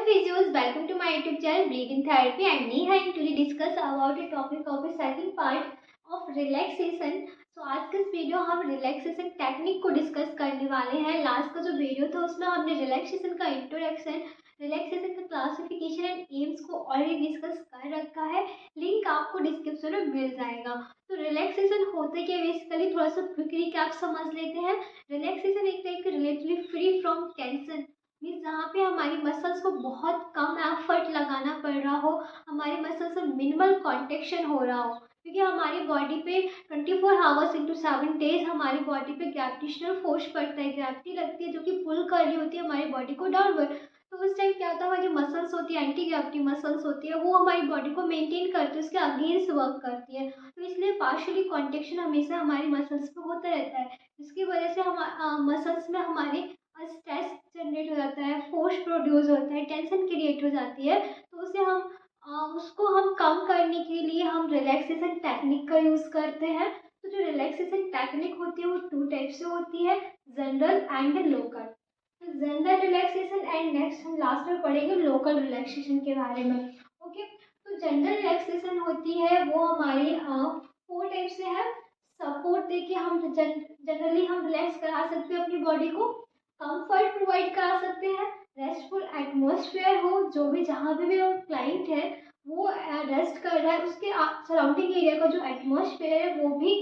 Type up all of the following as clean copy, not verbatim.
physios, welcome to my YouTube channel Breathing Therapy. I am Neha and today discuss about a topic of the second part of relaxation. So आज का इस video हम relaxation technique को discuss करने वाले हैं. Last का जो वीडियो था उसमें हमने रिलैक्सेशन का इंट्रोडक्शन, रिलैक्सेशन का क्लासिफिकेशन एंड एम्स को ऑलरेडी डिस्कस कर रखा है. लिंक आपको डिस्क्रिप्शन में मिल जाएगा. तो रिलैक्सेशन होता क्या बेसिकली थोड़ा सा क्विक रिकैप समझ लेते हैं. रिलैक्सेशन एक टाइप की relatively free from tension means जहाँ पे हमारी मसल्स को बहुत कम एफर्ट लगाना पड़ रहा हो, हमारी मसल्स में मिनिमल कॉन्ट्रैक्शन हो रहा हो, क्योंकि हमारी बॉडी पे 24 आवर्स इंटू 7 डेज हमारी बॉडी पे ग्रेविटेशनल फोर्स पड़ता है, ग्रेविटी लगती है जो कि पुल कर रही होती है हमारी बॉडी को डाउनवर्ड. तो उस टाइम क्या होता है, हमारी जो मसल्स होती है, एंटी ग्रेविटी मसल्स होती है, वो हमारी बॉडी को मेंटेन करती है, उसके अगेंस्ट वर्क करती है. तो इसलिए पार्शियली कॉन्ट्रैक्शन हमेशा हमारी मसल्स पे होता रहता है, जिसकी वजह से हम मसल्स में हमारे स्ट्रेस जनरेट हो जाता है, फोर्स प्रोड्यूस होता है, टेंशन क्रिएट हो जाती है. तो उसको हम कम करने के लिए हम रिलैक्सेशन टेक्निक का यूज़ करते हैं. तो जो रिलैक्सेशन टेक्निक होती है वो 2 टाइप से होती है, जनरल एंड लोकल. तो जनरल रिलैक्सेशन एंड नेक्स्ट हम लास्ट में पढ़ेंगे लोकल रिलैक्सेशन के बारे में. ओके. तो जनरल रिलैक्सेशन होती है वो हमारी 4 टाइप से है. सपोर्ट देके हम जनरली हम रिलैक्स करा सकते हैं अपनी बॉडी को, कंफर्ट प्रोवाइड करा सकते हैं, रेस्टफुल एटमॉस्फेयर हो, जो भी जहाँ भी वो क्लाइंट है वो रेस्ट कर रहा है उसके सराउंडिंग एरिया का जो एटमॉस्फेयर है वो भी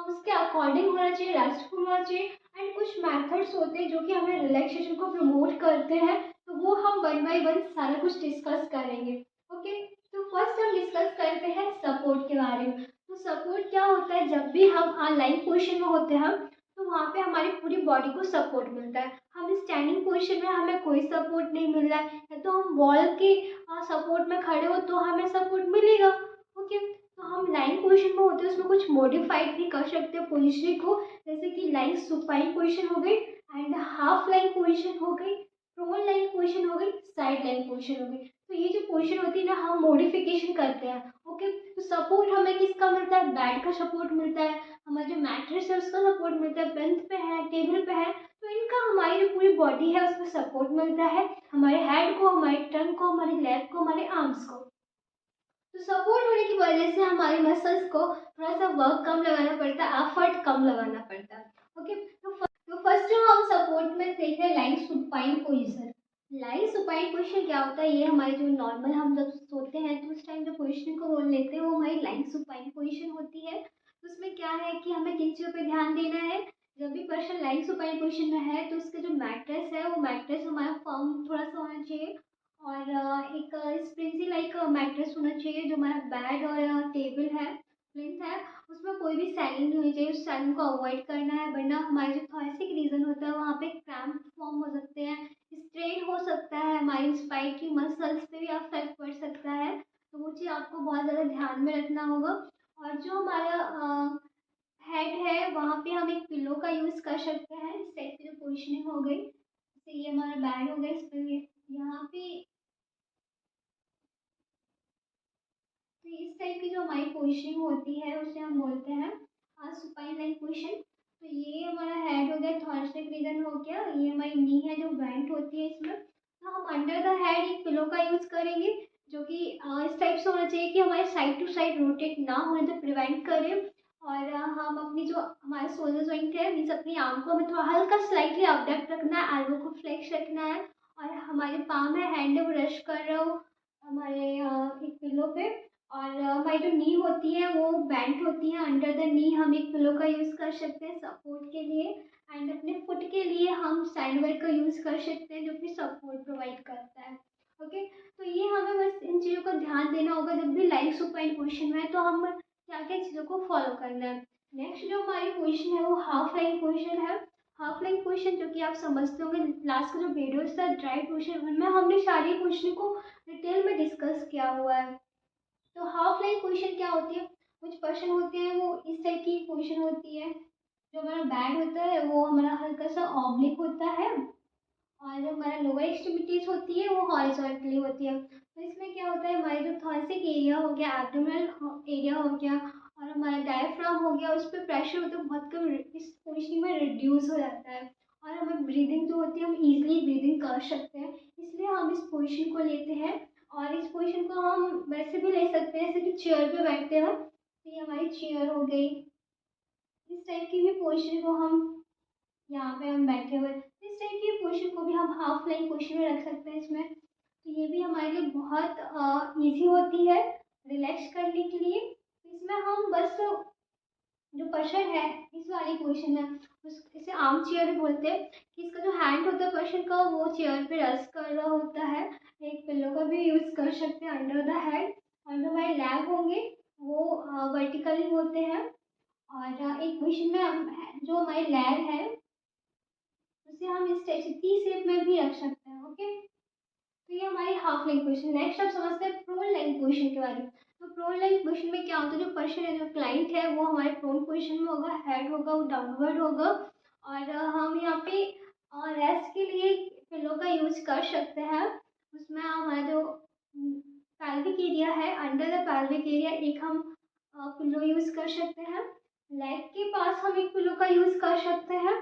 उसके अकॉर्डिंग होना चाहिए, रेस्टफुल होना चाहिए. एंड कुछ मेथड्स होते हैं जो कि हमें रिलैक्सेशन को प्रमोट करते हैं, तो वो हम 1 बाय 1 सारा कुछ डिस्कस करेंगे. ओके. तो फर्स्ट हम डिस्कस करते हैं सपोर्ट के बारे में. तो सपोर्ट क्या होता है, जब भी हम लाइव पोजिशन में होते हैं तो वहाँ पे हमारी पूरी बॉडी को सपोर्ट मिलता है. हम स्टैंडिंग पोजीशन में हमें कोई सपोर्ट नहीं मिल रहा है, या तो हम वॉल के सपोर्ट में खड़े हो तो हमें सपोर्ट मिलेगा. ओके. तो हम लाइन पोजीशन में होते हैं उसमें कुछ मॉडिफाइड भी कर सकते हैं पोजीशनिंग को, जैसे कि लाइन सुपाइन पोजीशन हो गई, एंड हाफ लाइन पोजीशन हो गई, प्रोन लाइन पोजीशन हो गई, साइड लाइन पोजीशन हो गई. तो ये जो पोजीशन होती है ना हम मॉडिफिकेशन करते हैं. ओके. तो सपोर्ट हमें किसका मिलता है, बेड का सपोर्ट मिलता है, हमारा जो मैट्रेस है उसका सपोर्ट मिलता है, बेंच पे है, टेबल पे है. तो इनका हमारी जो पूरी बॉडी है उसमें सपोर्ट मिलता है, हमारे हेड को, हमारे टंग को, हमारी लेग को, हमारे आर्म्स को. तो सपोर्ट होने की वजह से हमारे मसल्स को थोड़ा सा वर्क कम लगाना पड़ता है, एफर्ट कम लगाना पड़ता है. ओके. तो फर्स्ट जो हम सपोर्ट में देख रहे हैं line supine position. Line supine position क्या होता है, ये हमारे जो नॉर्मल हम जब सोते हैं तो उस टाइम जो पोजिशन को बोल लेते हैं वो हमारी लाइन सुपाइन पोजिशन होती है. तो उसमें क्या है कि हमें किन चीज़ों पे ध्यान देना है. जब भी पर्सन लाइन सुपाइन पोजिशन में है तो उसका जो मैट्रेस है वो मैट्रेस हमारा फर्म थोड़ा सा होना चाहिए, और एक स्प्रिंजी लाइक मैट्रेस होना चाहिए. जो हमारा बेड और टेबल है, प्लिंथ है, उसमें कोई भी सैलिंग नहीं होनी चाहिए. उस सैलिंग को अवॉइड करना है, वरना हमारे जो थॉरेसिक रीजन होता है वहाँ पे क्रैम्प फॉर्म हो सकते हैं, स्ट्रेन हो सकता है, हमारी स्पाइन की मसल्स पे भी अफेक्ट पड़ सकता है. तो वो चीज़ आपको बहुत ज़्यादा ध्यान में रखना होगा. और जो हमारा हेड है वहाँ पे हम एक पिलो का यूज़ कर सकते हैं. इस टाइप की जो पोजिशनिंग हो गई, जैसे ये हमारा बैड हो गया, इस पर यहाँ पे तो इस टाइप की जो हमारी पोजिशनिंग होती है उसे हम बोलते हैं सुपाइन लाइन पोजिशन. तो ये हमारा हेड हो गया, थॉरेसिक रीजन हो गया, ये हमारी नी है जो वेंट होती है इसमें. तो हम अंडर द हेड एक पिलो का यूज़ करेंगे जो कि इस टाइप से होना चाहिए कि हमारे साइड टू साइड रोटेट ना होने तो प्रिवेंट करें. और हम अपनी जो हमारा शोल्डर जॉइंट है मीन्स अपनी आर्म को हमें थोड़ा हल्का स्लाइटली अपडेट रखना है, एल्बो को फ्लेक्स रखना है, और हमारे पाम है, हैंड है, वो रेस्ट कर रहा हो हमारे एक पिलो पे. और हमारी जो नी होती है वो बेंट होती है, अंडर द नी हम एक पिलो का यूज़ कर सकते हैं सपोर्ट के लिए. एंड अपने फुट के लिए हम सैंडबैग का यूज़ कर सकते हैं जो कि सपोर्ट प्रोवाइड करता है. ओके. तो ये हमें बस इन चीज़ों का ध्यान देना होगा जब भी लाइक सुपाइन पोजिशन में है, तो हम क्या क्या चीज़ों को फॉलो करना है. नेक्स्ट जो हमारी पोजिशन है वो हाफ लाइन पोजिशन है. हाफ लाइन पोजिशन जो कि आप समझते होंगे, लास्ट का जो वीडियो था ड्राई पोजिशन उनमें हमने सारी पोजिशन को डिटेल में डिस्कस किया हुआ है. तो हाफ लाइन पोजीशन क्या होती है, कुछ पर्सन होते हैं वो इस टाइप की पोजीशन होती है. जो हमारा बैड होता है वो हमारा हल्का सा ऑब्लिक होता है, और जो हमारा लोअर एक्सट्रीमिटीज होती है वो हॉरिजॉन्टली होती है. तो इसमें क्या होता है, हमारे जो थॉरेसिक एरिया हो गया, एब्डोमिनल एरिया हो गया, और हमारा डायफ्राम हो गया, उस पर प्रेशर होता है बहुत कम, इस पोजिशन में रिड्यूस हो जाता है, और हमें ब्रीदिंग जो होती है हम इजीली ब्रीदिंग कर सकते हैं. इसलिए हम इस पोजिशन पोजीशन को लेते हैं। और इस पोजीशन को हम वैसे भी ले सकते हैं जैसे कि चेयर पे बैठते हैं, तो ये हमारी चेयर हो गई। इस टाइप की भी पोजीशन को हम यहाँ पे हम बैठे हुए, इस टाइप की पोजीशन को भी हम हाफ लाइन पोजीशन में रख सकते हैं इसमें। तो ये भी हमारे लिए बहुत ईजी होती है रिलैक्स करने के लिए। इसमें हम बस जो पर्सन है इस वाली पोजीशन में, उस इसे आर्म चेयर भी बोलते हैं, कि इसका जो हैंड होता है पर्सन का वो चेयर पे रेस्ट कर रहा होता है। एक पिल्लो का भी यूज़ कर सकते हैं अंडर द हेड। और जो हमारे लैग होंगे वो वर्टिकली होते हैं। और एक पोजीशन में जो हमारे लैग है उसे हम इस टी शेप में भी रख सकते हैं। ओके, तो ये हमारी हाफ लाइन पोजीशन। नेक्स्ट अब समझते हैं प्रोन लाइन पोजीशन के बारे में। तो प्रोन लाइन पोजीशन में क्या होता है, जो पर्सन है जो क्लाइंट है वो हमारे प्रोन पोजीशन में होगा, हेड होगा वो डाउनवर्ड होगा। और हम यहाँ पे रेस्ट के लिए पिलो का यूज कर सकते हैं। उसमें हमारा जो पैल्विक एरिया है, अंडर द पैल्विक एरिया एक हम पिलो यूज कर सकते हैं। लेग के पास हम एक पिलो का यूज कर सकते हैं,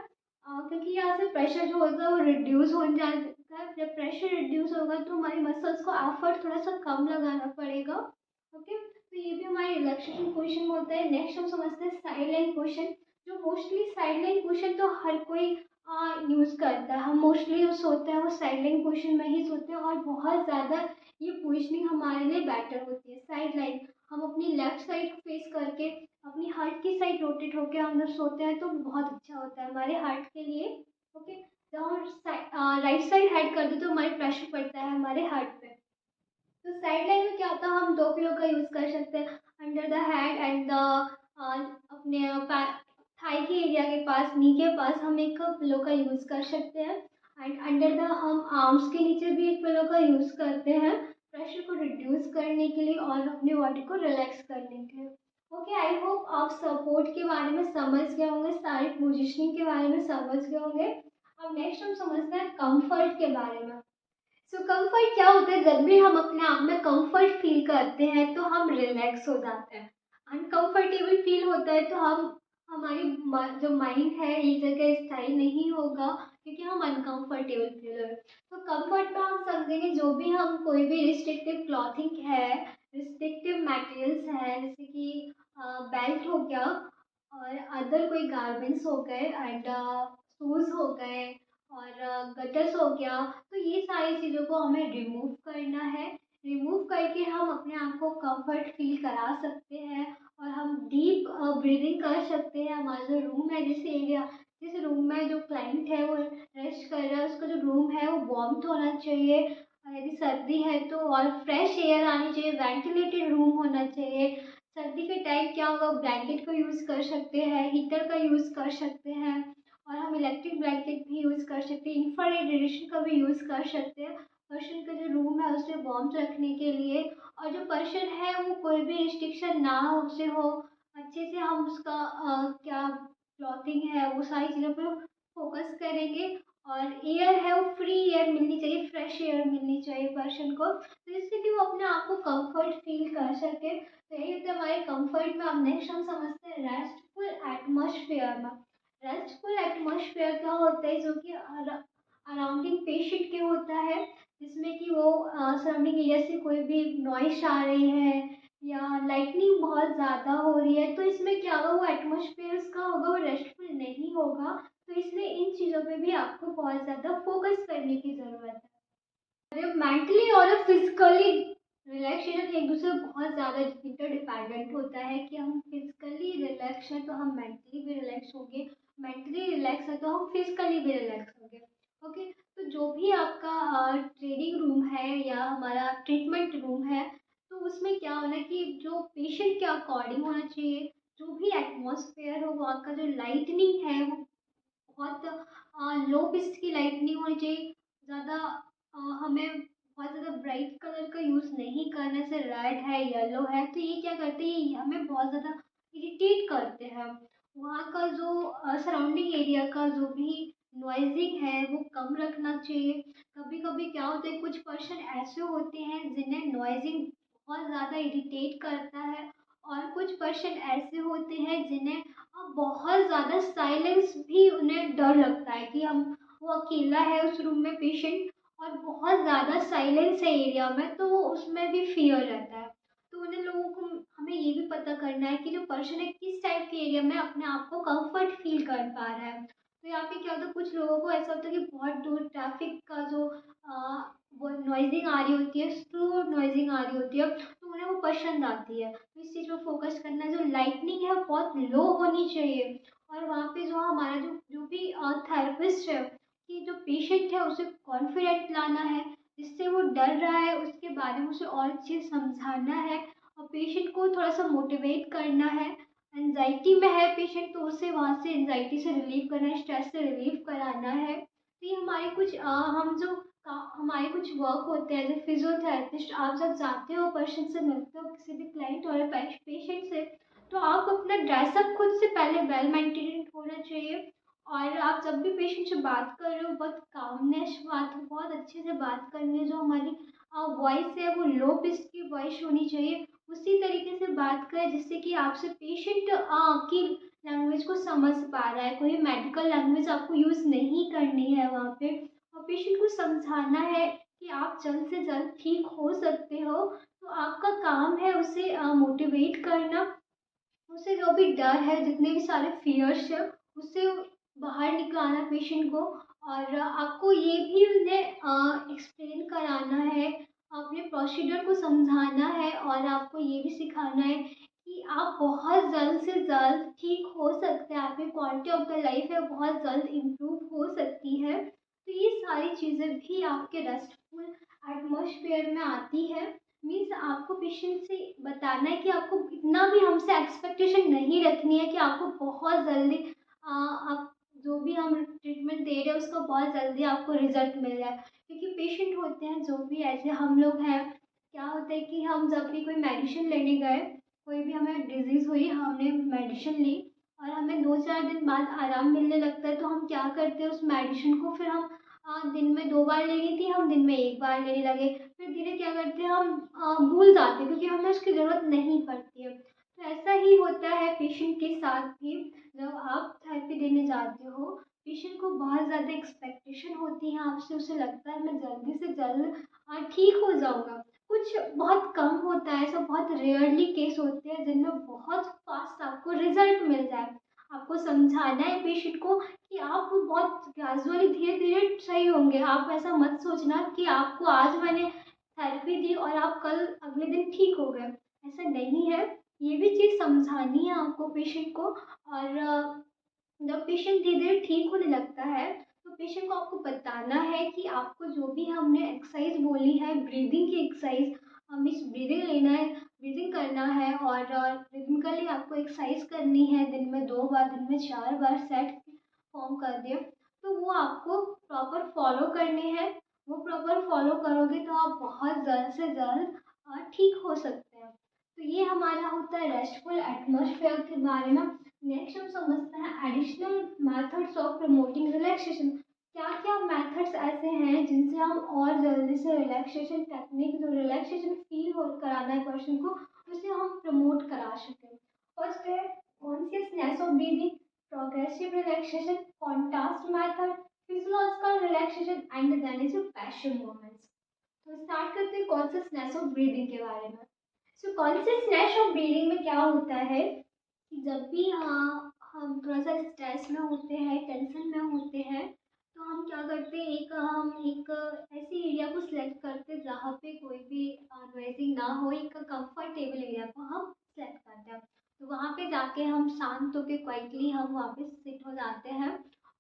क्योंकि यहाँ से प्रेशर जो होता है वो रिड्यूस हो जाता है। जब प्रेशर रिड्यूस होगा तो हमारी मसल्स को एफर्ट थोड़ा सा कम लगाना पड़ेगा। ओके, तो ये भी हमारी रिलैक्सेशन पोजीशन होता है। नेक्स्ट हम समझते हैं साइड लाइन पोजीशन। जो मोस्टली साइड लाइन पोजीशन तो हर कोई यूज़ करता है, हम मोस्टली जो सोते हैं वो साइड लाइन पोजीशन में ही सोते हैं। और बहुत ज़्यादा ये पोजीशनिंग हमारे लिए बेटर होती है। साइड लाइन हम अपनी लेफ्ट साइड फेस करके अपनी हार्ट की साइड रोटेट होकर हम जब सोते हैं तो बहुत अच्छा होता है हमारे हार्ट के लिए। ओके, जब हम राइट साइड हेड करते हैं तो हमारे प्रेशर पड़ता है हमारे हार्ट पे। तो साइड लाइन में क्या होता है, हम दो पिलो का यूज़ कर सकते हैं, under the head and the अपने थाई के एरिया के पास, नी के पास हम एक पिलो का यूज़ कर सकते हैं। एंड अंडर द हम आर्म्स के नीचे भी एक पिलो का यूज़ करते हैं प्रेशर को रिड्यूस करने के लिए और अपनी बॉडी को रिलैक्स करने के लिए। ओके, आई होप आप सपोर्ट के बारे में समझ गए होंगे, सारी पोजिशनिंग के बारे में समझ गए होंगे। अब नेक्स्ट हम समझते हैं कंफर्ट के बारे में। सो कंफर्ट क्या होता है, जब भी हम अपने आप में कंफर्ट फील करते हैं तो हम रिलैक्स हो जाते हैं। अनकंफर्टेबल फील होता है तो हम हमारी जो माइंड है एक जगह स्थायी नहीं होगा, क्योंकि हम अनकंफर्टेबल फील हो रहे हैं। तो कंफर्ट में हम समझेंगे जो भी हम कोई भी रिस्ट्रिक्टिव क्लॉथिंग है, रिस्ट्रिक्टिव मटेरियल्स है, जैसे कि बेल्ट हो गया और अदर कोई गारमेंट्स हो गए एंड शूज़ हो गए और गटर्स हो गया, तो ये सारी चीज़ों को हमें रिमूव करना है। रिमूव करके हम अपने आप को कंफर्ट फील करा सकते हैं और हम डीप ब्रीदिंग कर सकते हैं। हमारा जो रूम है, जिस रूम में जो क्लाइंट है वो रेस्ट कर रहा है, उसका जो रूम है वो वार्म होना चाहिए। यदि सर्दी है तो और फ्रेश एयर आनी चाहिए, वेंटिलेटेड रूम होना चाहिए। सर्दी के टाइम क्या होगा, ब्लैंकेट को यूज़ कर सकते हैं, हीटर का यूज़ कर सकते हैं और हम इलेक्ट्रिक ब्लैंकेट भी यूज़ कर सकते हैं, इंफ्रारेड रेडिएशन का भी यूज़ कर सकते हैं पर्सन का जो रूम है उसे वार्म रखने के लिए। और जो पर्सन है वो कोई भी रिस्ट्रिक्शन ना हो उसे हो, अच्छे से हम उसका क्या क्लॉथिंग है वो सारी चीज़ों पर फोकस करेंगे। और एयर है वो फ्री एयर मिलनी चाहिए, फ्रेश एयर मिलनी चाहिए पर्सन को, तो जिससे कि वो अपने आप को कंफर्ट फील कर सके। तो यही होता है हमारे कंफर्ट में। अब नेक्स्ट हम समझते हैं रेस्टफुल एटमॉस्फेयर में। रेस्टफुल एटमॉस्फेयर क्या होता है, जो कि अराउंडिंग पेशेंट के होता है, जिसमें कि वो सराउंडिंग एरिया से कोई भी नॉइस आ रही है या लाइटनिंग बहुत ज़्यादा हो रही है, तो इसमें क्या होगा, वो एटमॉस्फेयर उसका होगा वो रेस्टफुल नहीं होगा। तो इसलिए इन चीज़ों पे भी आपको बहुत ज़्यादा फोकस करने की ज़रूरत है। मेंटली और फिजिकली रिलैक्सेशन एक दूसरे से बहुत ज़्यादा इंटरडिपेंडेंट होता है, कि हम फिजिकली रिलैक्स हैं तो हम मेंटली भी रिलैक्स होंगे, मेंटली रिलैक्स है तो हम फिजिकली भी रिलैक्स होंगे। ओके, तो जो भी आपका ट्रेनिंग रूम है या हमारा ट्रीटमेंट रूम है, तो उसमें क्या होना है कि जो पेशेंट के अकॉर्डिंग होना चाहिए। जो भी एटमॉस्फेयर हो वहाँ का जो लाइटनिंग है वो बहुत लो पिस्ट की लाइट नहीं होनी चाहिए। ज़्यादा हमें बहुत ज़्यादा ब्राइट कलर का यूज़ नहीं करने से, रेड है येलो है तो ये क्या करते हैं, ये हमें बहुत ज़्यादा इरिटेट करते हैं। वहाँ का जो सराउंडिंग एरिया का जो भी नॉइजिंग है वो कम रखना चाहिए। कभी कभी क्या होता है, कुछ पर्सन ऐसे होते हैं जिन्हें नॉइजिंग बहुत ज़्यादा इरिटेट करता है और कुछ पर्सन ऐसे होते हैं जिन्हें बहुत ज़्यादा साइलेंस भी उन्हें डर लगता है, कि हम वो अकेला है उस रूम में पेशेंट और बहुत ज़्यादा साइलेंस है एरिया में, तो उसमें भी फियर रहता है। तो उन लोगों को हमें ये भी पता करना है कि जो पर्सन है किस टाइप के एरिया में अपने आप को कंफर्ट फील कर पा रहा है। तो यहाँ पे क्या होता है, कुछ लोगों को ऐसा होता है कि बहुत दूर ट्रैफिक का जो वो नॉइजिंग आ रही होती है, स्लो नॉइजिंग आ रही होती है, तो उन्हें वो पसंद आती है। तो इस चीज़ पर फोकस करना है, जो लाइटनिंग है बहुत लो होनी चाहिए। और वहाँ पे जो हमारा जो जो भी थेरेपिस्ट है, कि जो पेशेंट है उसे कॉन्फिडेंट लाना है, जिससे वो डर रहा है उसके बारे में उसे और अच्छे से समझाना है, और पेशेंट को थोड़ा सा मोटिवेट करना है। एनजाइटी में है पेशेंट, तो उसे वहाँ से एनजाइटी से रिलीव करना है, स्ट्रेस से रिलीव कराना है। तो ये हमारे कुछ हम जो हमारे कुछ वर्क होते हैं एज ए फिजियोथेरेपिस्ट। आप जब जाते हो पर्सन से मिलते हो, किसी भी क्लाइंट और पेशेंट से, तो आप अपना ड्रेसअप खुद से पहले वेल मेंटेन होना चाहिए। और आप जब भी पेशेंट से बात कर रहे हो, बहुत कामनेस बात, बहुत अच्छे से बात करनी है। जो हमारी वॉइस है वो लो पिच की वॉइस होनी चाहिए, उसी तरीके से बात करें जिससे कि आपसे पेशेंट आपकी लैंग्वेज को समझ पा रहा है। कोई मेडिकल लैंग्वेज आपको यूज़ नहीं करनी है वहाँ पे, और पेशेंट को समझाना है कि आप जल्द से जल्द ठीक हो सकते हो। तो आपका काम है उसे मोटिवेट करना, उसे जो भी डर है, जितने भी सारे फियर्स है, उससे बाहर निकालना पेशेंट को। और आपको ये भी उन्हें एक्सप्लेन कराना है, अपने प्रोसीजर को समझाना है, और आपको ये भी सिखाना है कि आप बहुत जल्द से जल्द ठीक हो सकते हैं, आपकी क्वालिटी ऑफ द लाइफ है बहुत जल्द इम्प्रूव हो सकती है। तो ये सारी चीज़ें भी आपके रेस्टफुल एटमॉस्फेयर में आती है। मीन्स आपको पेशेंट से बताना है कि आपको इतना भी हमसे एक्सपेक्टेशन नहीं रखनी है कि आपको बहुत जल्दी आप जो भी हम ट्रीटमेंट दे रहे हैं उसका बहुत जल्दी आपको रिजल्ट मिल जाए। क्योंकि पेशेंट होते हैं जो भी ऐसे हम लोग हैं, क्या होता है कि हम जब भी कोई मेडिसिन लेने गए, कोई भी हमें डिजीज़ हुई, हमने मेडिसिन ली और हमें 2-4 दिन बाद आराम मिलने लगता है, तो हम क्या करते हैं उस मेडिसिन को फिर हम दिन में 2 बार लेनी थी, हम दिन में 1 बार लेने लगे। फिर धीरे क्या करते हैं हम भूल जाते हैं, क्योंकि हमें उसकी ज़रूरत नहीं पड़ती है। तो ऐसा ही होता है पेशेंट के साथ भी। जब आप थेरेपी देने जाते हो, पेशेंट को बहुत ज़्यादा एक्सपेक्टेशन होती है आपसे, उसे लगता है मैं जल्दी से जल्द ठीक हो जाऊँगा। कुछ बहुत कम होता है, ऐसा बहुत रेयरली केस होते हैं जिनमें बहुत फास्ट आपको रिजल्ट मिल जाए। आपको समझाना है पेशेंट को कि आप बहुत ग्रेजुअली धीरे-धीरे सही होंगे। आप ऐसा मत सोचना कि आपको आज मैंने थेरेपी दी और आप कल अगले दिन ठीक हो गए, ऐसा नहीं है। ये भी चीज़ समझानी है आपको पेशेंट को। और जब पेशेंट धीरे-धीरे ठीक होने लगता है, तो पेशेंट को आपको बताना है कि आपको जो भी हमने एक्सरसाइज़ बोली है, ब्रीदिंग की एक्सरसाइज़, मीन्स ब्रीदिंग लेना है, ब्रीदिंग करना है, और रिदमिकली आपको एक्सरसाइज़ करनी है, दिन में 2 बार, दिन में 4 बार सेट फॉर्म कर दें, तो वो आपको प्रॉपर फॉलो करने हैं। वो प्रॉपर फॉलो करोगे तो आप बहुत जल्द से जल्द ठीक हो सकते हैं। तो ये हमारा होता है रेस्टफुल एटमॉस्फेयर के बारे में। नेक्स्ट हम समझते हैं additional methods of promoting relaxation. क्या क्या मेथड्स ऐसे हैं जिनसे हम और जल्दी से रिलैक्सेशन टेक्निक, जो रिलैक्सेशन फील हो कराना है पर्सन को, उसे हम प्रमोट करा सकें। फर्स्ट है consciousness of breathing, progressive relaxation, contrast method, physiological relaxation, and then is passive movements. तो स्टार्ट करते हैं कॉन्शियसनेस ऑफ ब्रीदिंग के बारे में। सो कॉन्शियसनेस ऑफ ब्रीदिंग में क्या होता है कि जब भी हम थोड़ा सा स्ट्रेस में होते हैं, टेंशन में होते हैं, तो हम क्या करते हैं, हम एक ऐसी एरिया को सिलेक्ट करते हैं जहाँ पे कोई भी नॉइजिंग ना हो, एक कंफर्टेबल एरिया को हम सिलेक्ट करते हैं। तो वहाँ पे जाके हम शांत होकर क्वाइटली हम वहाँ पे सिट हो जाते हैं,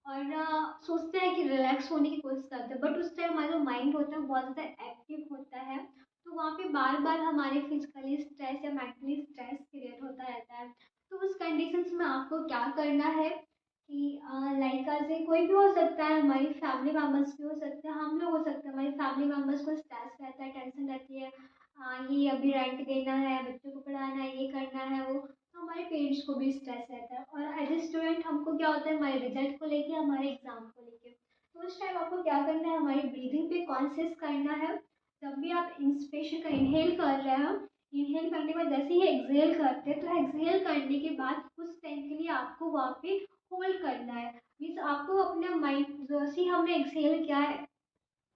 और सोचते हैं कि रिलैक्स होने की कोशिश करते हैं। बट उस टाइम हमारा जो माइंड होता है बहुत ज़्यादा एक्टिव होता है, तो वहाँ पे बार बार हमारे फिजिकली स्ट्रेस या मेंटली स्ट्रेस क्रिएट होता रहता है। तो उस कंडीशंस में आपको क्या करना है कि लाइक ऐसे कोई भी हो सकता है, हमारी फैमिली मेम्बर्स भी हो सकते हैं, हम लोग हो सकते हैं, हमारी फैमिली मेम्बर्स को स्ट्रेस रहता है, टेंशन रहती है, ये अभी रेंट देना है, बच्चों को पढ़ाना है, ये करना है, वो। तो हमारे पेरेंट्स को भी स्ट्रेस रहता है, और एज ए स्टूडेंट हमको क्या होता है, हमारे रिजल्ट को लेके, हमारे एग्जाम को लेके। तो उस टाइम आपको क्या करना है, हमारी ब्रीदिंग पे कॉन्शियस करना है। जब भी आप इंस्पिरेशन का इनहेल कर रहे हो, इनहेल करने के बाद जैसे ही एक्सहेल करते हैं, तो एक्सहेल करने के बाद कुछ टाइम के लिए आपको वहाँ पे होल्ड करना है। मीन्स आपको अपने माइंड, जैसे ही हमने एक्सहेल किया है,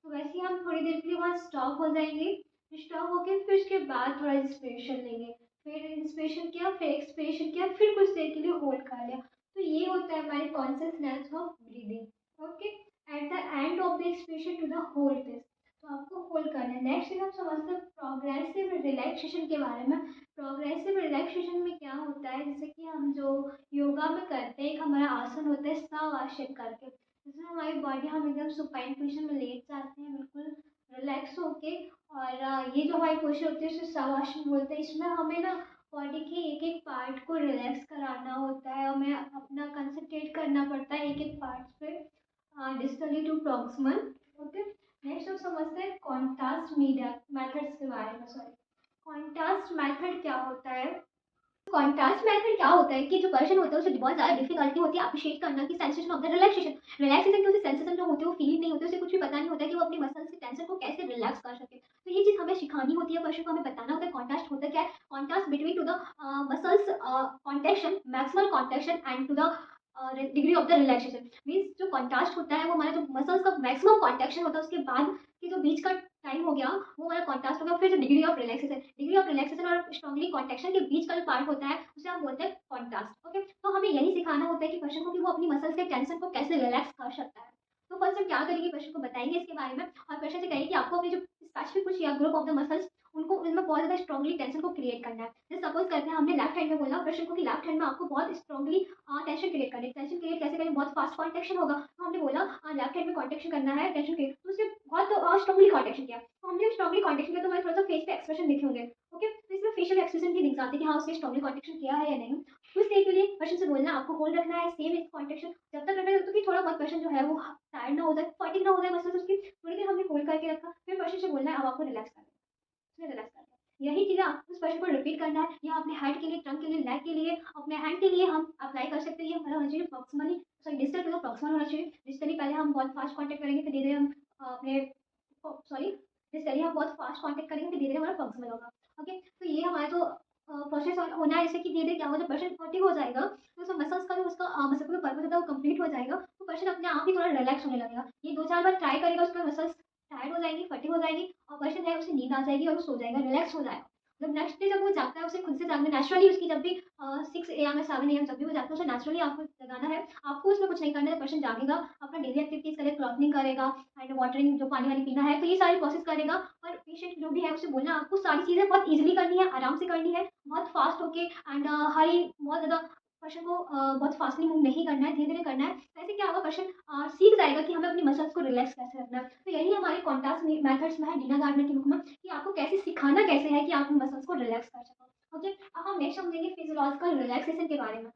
तो वैसे ही हम थोड़ी देर के लिए वहाँ स्टॉप हो जाएंगे। स्टॉप होके फिर उसके बाद थोड़ा इंस्पिरेशन लेंगे, फिर इंस्पिरेशन किया, फिर एक्सपिरेशन किया, फिर कुछ देर के लिए होल्ड कर लिया। तो ये होता है हमारी consciousness of breathing. Okay, at the end of the expiration to the hold this, तो आपको होल्ड करना है। नेक्स्ट हम समझते हैं प्रोग्रेसिव रिलैक्सेशन के बारे में। प्रोग्रेसिव रिलैक्सेशन में क्या होता है, जैसे कि हम जो योगा में करते हैं, एक हमारा आसन होता है सव आसन करके, जिसमें हमारी बॉडी हम एकदम सुपाइन पोजिशन में लेट जाते हैं बिल्कुल रिलैक्स होके। और ये जो हमारी पोजिशन होती है उसे सव आसन बोलते हैं। इसमें हमें ना बॉडी के एक एक पार्ट को रिलैक्स कराना होता है, हमें अपना कंसंट्रेट करना पड़ता है एक एक पार्ट पे, distally to proximal. Okay, next हम समझते हैं कॉन्ट्रास्ट मीडिया मेथड्स के बारे में। सॉरी, कॉन्ट्रास्ट मेथड क्या होता है? कॉन्ट्रास्ट मेथड क्या होता है कि जो पर्सन होता है उसे बहुत ज़्यादा डिफिकल्टी होती है अप्रिशिएट करना कि sensation of the relaxation. Relaxation के उसे सेंसेशन जो होते हैं वो फील नहीं होते, उसे कुछ भी पता नहीं होता कि वो अपनी मसल्स के टेंशन को कैसे रिलैक्स कर सके। तो ये चीज़ हमें सिखानी होती है, पर्सन को हमें बताना होता है कॉन्ट्रास्ट होता क्या है। Contrast between to the muscles contraction, maximal contraction and to the degree of the relaxation. Means जो कॉन्ट्रास्ट होता है वो हमारा जो मसल्स का मैक्सिमम कॉन्ट्रैक्शन होता है उसके बाद के जो बीच का टाइम हो गया वो हमारा कॉन्ट्रास्ट होगा। फिर जो degree of relaxation, degree of relaxation और स्ट्रॉन्गली कॉन्ट्रैक्शन के बीच का जो पार्ट होता है उसे हम बोलते हैं कॉन्ट्रास्ट। ओके, तो हमें यही सिखाना होता है कि पर्सन को कि वो अपनी मसल्स के टेंशन को कैसे रिलैक्स कर सकता है। तो फर्स्ट हम क्या करेंगे, पर्सन को बताएंगे इसके बारे में और पर्सन से कहेंगे कि आपको अपनी जो स्पेसिफिक कुछ या ग्रुप ऑफ द मसल्स उनको उनमें बहुत ज़्यादा स्ट्रॉन्गली टेंशन को क्रिएट करना है। जैसे सपोज करते हैं हमने लेफ्ट हैंड में बोला पर्सन को कि लेफ्ट हैंड में आपको बहुत स्ट्रॉन्गली टेंशन क्रिएट करनी है। टेंशन क्रिएट कैसे करें, बहुत फास्ट कॉन्ट्रैक्शन होगा, तो हमने बोला लेफ्ट हैंड में कॉन्ट्रैक्शन करना है टेंशन क्रिएट, तो उसने बहुत स्ट्रॉन्गली कॉन्ट्रैक्शन किया, तो हमने स्ट्रॉन्गली कॉन्ट्रैक्शन किया तो हमारे थोड़ा सा फेस पे एक्सप्रेशन दिखे होंगे। ओके, तो इसमें फेशियल एक्सप्रेशन भी दिख जाते हैं कि हाँ उसने स्ट्रॉन्गली कॉन्ट्रैक्शन किया है या नहीं। कुछ देर के लिए पर्सन से बोलना आपको होल्ड रखना है सेम इस कॉन्ट्रैक्शन जब तक रखना है जब तक कि थोड़ा बहुत पर्सन जो है वो टायर्ड ना हो जाए, फटीग ना हो जाए मसल्स उसकी। थोड़ी देर हमने होल्ड करके रखा, फिर पर्सन से बोलना है अब आपको रिलैक्स करना है, उसने रिलैक्स कर दिया। यही चीज़ें आपको उस पर्सन को रिपीट करना है, या अपने हेड के लिए, ट्रंक के लिए, लेग के लिए, अपने हैंड के लिए हम अप्लाई कर सकते हैं। ये हमारा होना चाहिए proximally, sorry distal to proximal होना चाहिए। डिस्टली पहले हम बहुत फास्ट कॉन्टैक्ट करेंगे, फिर धीरे-धीरे हम अपने सॉरी डिस्टली हम बहुत फास्ट कॉन्टैक्ट करेंगे, फिर धीरे-धीरे हमारा प्रॉक्सिमल होगा। ओके, तो ये हमारा जो प्रोसेस होना है, जैसे कि धीरे-धीरे क्या होगा जब पर्सन फटीग हो जाएगा तो उसमें मसल्स का जो उसका मसल का जो पर्पस होता है वो कंप्लीट हो जाएगा, तो पर्सन अपने आप ही थोड़ा रिलैक्स होने लगेगा। ये 2-4 बार ट्राई करेगा, उसका मसल्स टायर्ड हो जाएगी, फटीग हो जाएगी और पर्सन है उसे नींद आ जाएगी और वो सो जाएगा, रिलैक्स हो जाएगा। जब नेक्स्ट डे जब वो जागता है उसे खुद से जागना नेचुरली उसकी जब भी 6 एएम या 7 एएम जब भी वो जागता है उसे नेचुरली आपको जगाना है। आपको उसमें कुछ नहीं करना है, पर्सन जागेगा, अपना डेली एक्टिविटीज़ करेगा, क्लॉथिंग करेगा एंड वाटरिंग जो पानी-वानी पीना है, तो ये सारी प्रोसेस करेगा। और पेशेंट जो भी है उसे बोलना आपको सारी चीज़ें बहुत ईज़िली करनी है, आराम से करनी है, बहुत फास्ट होके एंड हरी बहुत ज़्यादा पर्सन को बहुत फास्टली मूव नहीं करना है, धीरे-धीरे करना है। तो ऐसे क्या होगा पर्सन सीख जाएगा कि हमें अपनी मसल्स को रिलैक्स कैसे रखना है। तो यही हमारे कॉन्टास्ट मेथड्स में है डीना गार्डनर की बुक में कि आपको कैसे सिखाना कैसे है कि आप अपनी मसल्स को रिलैक्स कर सको। ओके, अब हम नेक्स्ट समझेंगे फिजियोलॉजिकल रिलैक्सेशन के बारे में।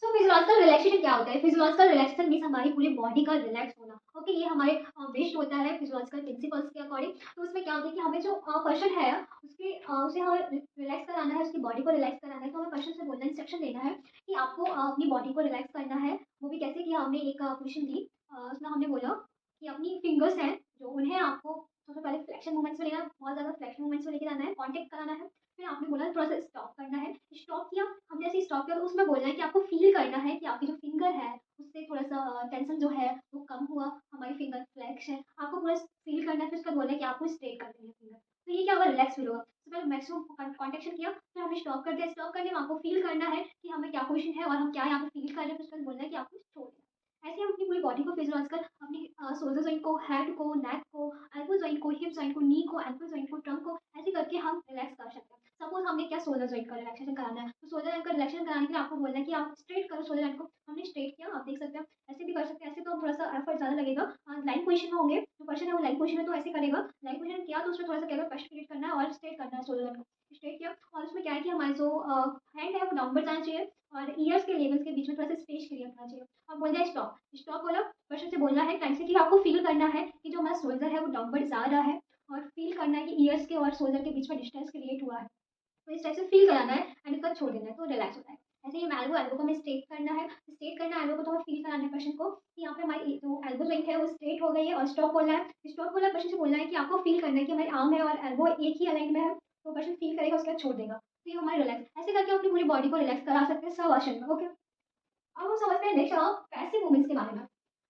सो फिजियोलॉजिकल रिलैक्सेशन क्या होता है? फिजियोलॉजिकल रिलैक्सेशन मीन्स हमारी पूरी बॉडी का रिलैक्स होना। ओके, ये हमारे बेस्ड होता है फिजियोलॉजिकल प्रिंसिपल्स के अकॉर्डिंग। तो उसमें क्या होता है कि हमें जो पर्सन है उसके उसे हमें रिलैक्स कराना है, उसकी बॉडी को रिलैक्स कराना है, तो हमें पर्सन से बोलना इंस्ट्रक्शन देना है कि आपको अपनी बॉडी को रिलैक्स करना है। वो भी कैसे कि हमने एक पोजीशन दी, उसमें हमने बोला कि अपनी फिंगर्स हैं जो उन्हें आपको सबसे पहले फ्लेक्शन मूवमेंट्स में लेना, बहुत ज़्यादा फ्लेक्शन मूवमेंट्स में लेके जाना है, कॉन्टेक्ट कराना है। फिर आपने बोला थोड़ा सा स्टॉप करना है, स्टॉप किया, हमने ऐसे स्टॉप किया तो उसमें बोलना है कि आपको फील करना है कि आपकी जो फिंगर है उससे थोड़ा सा टेंशन जो है वो कम हुआ, हमारी फिंगर फ्लैक्स है, आपको पूरा फील करना है। फिर उसका बोलना है कि आपको स्ट्रेट कर देनी है फिंगर, तो ये क्या होगा, रिलैक्स फील होगा। तो पहले मैक्सिमम कॉन्टेक्शन किया, फिर हमने स्टॉप कर दिया, स्टॉप करने में आपको फील करना है कि हमें क्या पोजिशन है और हम क्या यहाँ पे फील कर रहे हैं, फिर उसके बाद बोलना है कि आपको छोड़ देना है। ऐसे हम अपनी पूरी बॉडी को फिजियोलॉजिकल अपनी शोल्डर जॉइंट को, हेड को, नेक को, एल्बो जॉइंट को, हिप जॉइंट को, नी को, एंकल जॉइंट को, ट्रंक को, ऐसे करके हम रिलैक्स कर सकते हैं। सपोज हमने क्या शोल्डर जॉइंट का रिलैक्सेशन कराना है, तो शोल्डर जॉइंट का रिलैक्सेशन कराने के लिए आपको बोलना है कि आप स्ट्रेट करो शोल्डर जॉइंट को, हमने स्ट्रेट किया, आप देख सकते हैं। ऐसे भी कर सकते हैं, ऐसे तो थोड़ा सा एफर्ट ज़्यादा लगेगा। लाइन पोजीशन में होंगे जो पर्सन है वो लाइन पोजीशन में तो ऐसे करेगा, लाइन पोजीशन किया तो उसमें थोड़ा सा क्या करेगा, क्वेश्चन क्रिएट करना है और स्ट्रेट करना है शोल्डर जॉइंट को, स्ट्रेट किया। और उसमें क्या है कि हमारे जो हैंड है वो डाउनवर्ड जाना चाहिए और ईयर्स के लेवल्स के बीच में थोड़ा सा स्पेस क्रिएट होना चाहिए। अब बोल दिया स्टॉप, स्टॉप बोला, पर्सन से बोलना है टाइम से कि आपको फील करना है कि जो हमारा शोल्डर है वो डाउनवर्ड जा रहा है और फील करना है कि ईयर्स के और शोल्डर के बीच में डिस्टेंस क्रिएट हुआ है, तो इस टाइप से फील कराना है एंड उसका छोड़ देना है तो रिलैक्स होता है। ऐसे ही एल्बो, एल्बो को हमें स्ट्रेट करना है, स्ट्रेट करना है एल्बो को, तो हमें फील कराना है पर्सन को कि यहाँ पे हमारी जो एल्बो जॉइंट है वो स्ट्रेट हो गई है। और स्टॉप बोलना है, स्टॉप बोला पर्सन से बोलना है कि आपको फील करना है कि हमारी आर्म है और एल्बो एक ही अलाइन में है, तो पर्सन फील करेगा उसके बाद छोड़ देगा, तो ये हमारी रिलैक्स। ऐसे करके हम अपनी पूरी बॉडी को रिलैक्स करा सकते हैं शवासन में। ओके, अब हम समझते हैं नेक्स्ट पैसिव मूवमेंट्स के बारे में।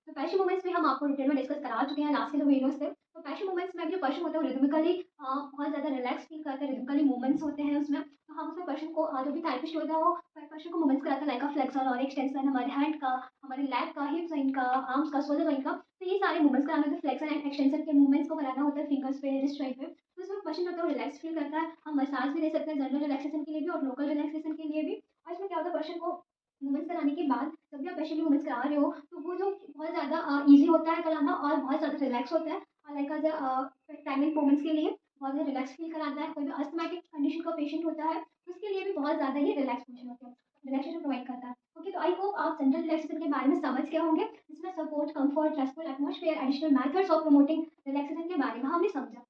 तो पैशिव मूवमेंट्स भी हम आपको डिटेल में डिस्कस करा चुके हैं लास्ट के जो वीडियोस थे। तो पैशिव मूवमेंट्स में भी जो पर्सन होता है वो रिदमिकली बहुत ज़्यादा रिलैक्स फील करता है, रिदमिकली मूवमेंट्स होते हैं उसमें। तो हम उसमें पर्सन को जो भी थेरेपिस्ट होता है वो पर्सन को मूवमेंट्स कराता है, लाइक फ्लेक्शन और एक्सटेंशन, हमारे हैंड का, हमारे लेग का, हिप जॉइंट का, आर्म्स का, शोल्डर जॉइंट का। तो ये सारे मूवमेंट्स कराने होते हैं, फ्लेक्शन एंड एक्सटेंशन के मूवमेंट्स को कराना होता है फिंगर्स पे, रिस्ट जॉइंट पे। तो इसमें पर्सन होता है वो रिलैक्स फील करता है। हम मसाज भी दे सकते हैं जनरल रिलैक्सेशन के लिए भी और लोकल रिलैक्सेशन के लिए भी। और इसमें क्या होता है, पर्सन को मूवमेंट्स कराने के बाद जब भी आप पेशेंट को मूवमेंट्स करा रहे हो तो वो जो बहुत ज़्यादा ईजी होता है कराना और बहुत ज़्यादा रिलैक्स होता है। लाइक टाइमिंग मूवमेंट्स के लिए बहुत ज़्यादा रिलैक्स फील कराता है। कोई भी अस्थमैटिक कंडीशन का पेशेंट होता है तो उसके लिए भी बहुत ज़्यादा ही रिलैक्स पोजिशन होता है, रिलैक्सेशन प्रोवाइड करता है। ओके, तो आई होप आप जनरल रिलैक्सेशन के बारे में समझ गए होंगे, जिसमें support, comfort, restful atmosphere, additional methods of promoting relaxation के बारे में हमने समझा।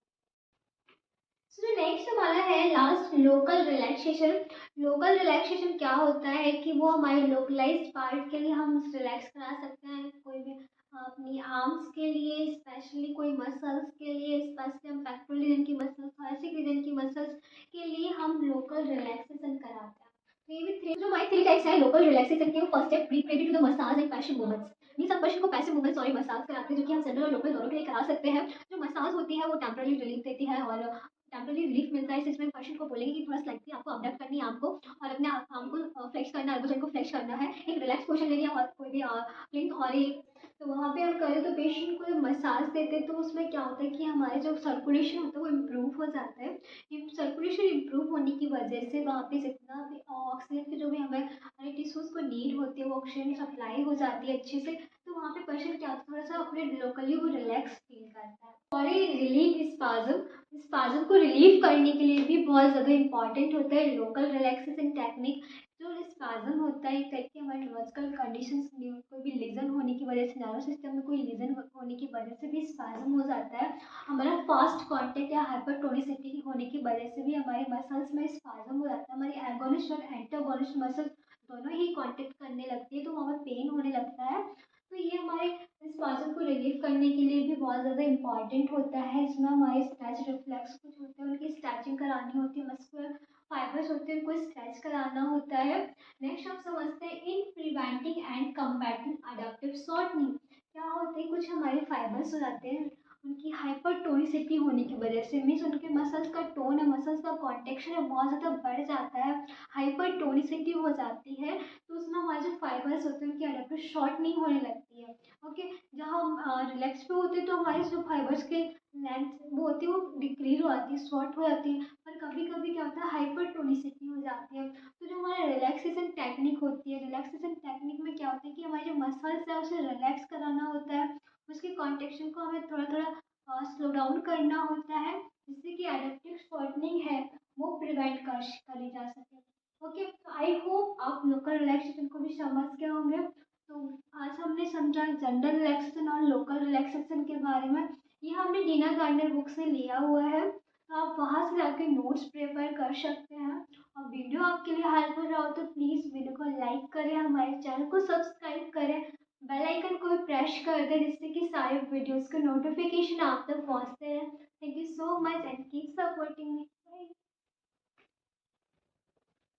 सो जो नेक्स्ट हमारा है last, local relaxation. Local relaxation क्या होता है कि वो हमारे लोकलाइज्ड पार्ट के लिए हम रिलैक्स करा सकते हैं। कोई भी अपनी आर्म्स के लिए स्पेशली, कोई मसल्स के लिए स्पेशली, हम पेक्टोरल रीजन की मसल्स, थोरैसिक रीजन की मसल्स के लिए हम लोकल रिलैक्सेशन कराते हैं। तो ये भी थ्री, जो हमारी थ्री टाइप्स है लोकल रिलैक्सेशन के। फर्स्ट है pre to the massage and passive movements. ये सब पर्सन को पैसिव मूवमेंट्स और मसाज कराते हैं, जो कि हम जनरल और लोकल दोनों के लिए करा सकते हैं। जो मसाज होती है वो टेम्पररी रिलीफ देती है और टेम्पररी रिलीफ मिलता है। इसमें पर्सन को बोलेंगे कि थोड़ा स्लाइटली आपको अपडेट करनी है आपको, और अपने आर्म को फ्लेक्स करना है, एल्बो जॉइंट को फ्लेक्स करना है, एक रिलैक्स पोजीशन लेनी है और कोई भी प्लिंथ और एक। तो वहाँ पे हम करें तो पेशेंट को जब मसाज देते हैं तो उसमें क्या होता है कि हमारे जो सर्कुलेशन होता है वो इम्प्रूव हो जाता है। सर्कुलेशन इम्प्रूव होने की वजह से वहाँ पे जितना भी ऑक्सीजन की जो भी हमें हमारे टिश्यूज़ को नीड होती है वो ऑक्सीजन सप्लाई हो जाती है अच्छे से। तो वहाँ पे पेशेंट क्या होता है, थोड़ा सा अपने लोकली वो रिलैक्स फील करता है। और ये रिलीफ स्पाज्म को रिलीव करने के लिए भी बहुत ज़्यादा इंपॉर्टेंट होता है लोकल रिलैक्सेशन टेक्निक। जो स्पाज्म होता है एक टाइप की हमारे न्यूरोलॉजिकल कंडीशंस में कोई भी लीजन होने की वजह से, नर्वस सिस्टम में कोई लीजन होने की वजह से भी स्पाज्म हो जाता है। हमारा फास्ट कॉन्टेक्ट या हाइपरटोनिसिटी होने की वजह से भी हमारे मसल्स में स्पाज्म हो जाता है। हमारी एगोनिस्ट और एंटागोनिस्ट मसल्स दोनों ही कॉन्टेक्ट करने लगती है तो वहाँ पर पेन होने लगता है। तो ये हमारे स्पाज्म को रिलीव करने के लिए भी बहुत ज़्यादा इंपॉर्टेंट होता है। इसमें हमारे स्ट्रेच रिफ्लेक्स कुछ होते हैं, उनकी स्ट्रेचिंग करानी होती है, मस्कुलर फाइबर्स होते हैं उनको स्ट्रेच कराना होता है। नेक्स्ट हम समझते हैं in preventing and combating adaptive shortening. क्या होते हैं, कुछ हमारे फाइबर्स हो जाते हैं उनकी हाइपरटोनिसिटी होने की वजह से, मीन्स उनके मसल्स का टोन है, मसल्स का कॉन्ट्रेक्शन है बहुत ज़्यादा बढ़ जाता है, हाइपरटोनिसिटी हो जाती है। तो उसमें हमारे जो फाइबर्स होते हैं उनकी अडैप्टिव शॉर्टनिंग होने लगती है। ओके, जहाँ हम रिलैक्स पे होते हैं तो हमारे जो फाइबर्स के लेंथ वो होती है वो डिक्रीज हो जाती है, शॉर्ट हो जाती है। पर कभी कभी क्या होता है, हाइपरटोनिसिटी हो जाती है। तो जो हमारा रिलैक्सेशन टेक्निक होती है, रिलैक्सेशन टेक्निक में क्या होता है कि हमारे जो मसल्स है उसे रिलैक्स कराना होता है, उसके कॉन्ट्रेक्शन को हमें थोड़ा थोड़ा स्लो डाउन करना होता है, जिससे कि एडेप्टिव शॉर्टनिंग है वो प्रिवेंट करी जा सके। ओके, तो आई होप आप लोकल रिलैक्सेशन को भी समझ गए होंगे। तो आज हमने समझा जनरल रिलैक्सेशन और लोकल रिलैक्सेशन के बारे में। ये हमने डीना गार्डनर बुक से लिया हुआ है, तो आप वहाँ से जाके नोट्स प्रिपेयर कर सकते हैं। और वीडियो आपके लिए हेल्पफुल रहा हो तो प्लीज़ वीडियो को लाइक करें, हमारे चैनल को सब्सक्राइब करें, बेल आइकन को भी प्रेस कर दें, जिससे कि सारे वीडियोस के नोटिफिकेशन आप तक पहुँचते हैं। Thank you so much and keep supporting me.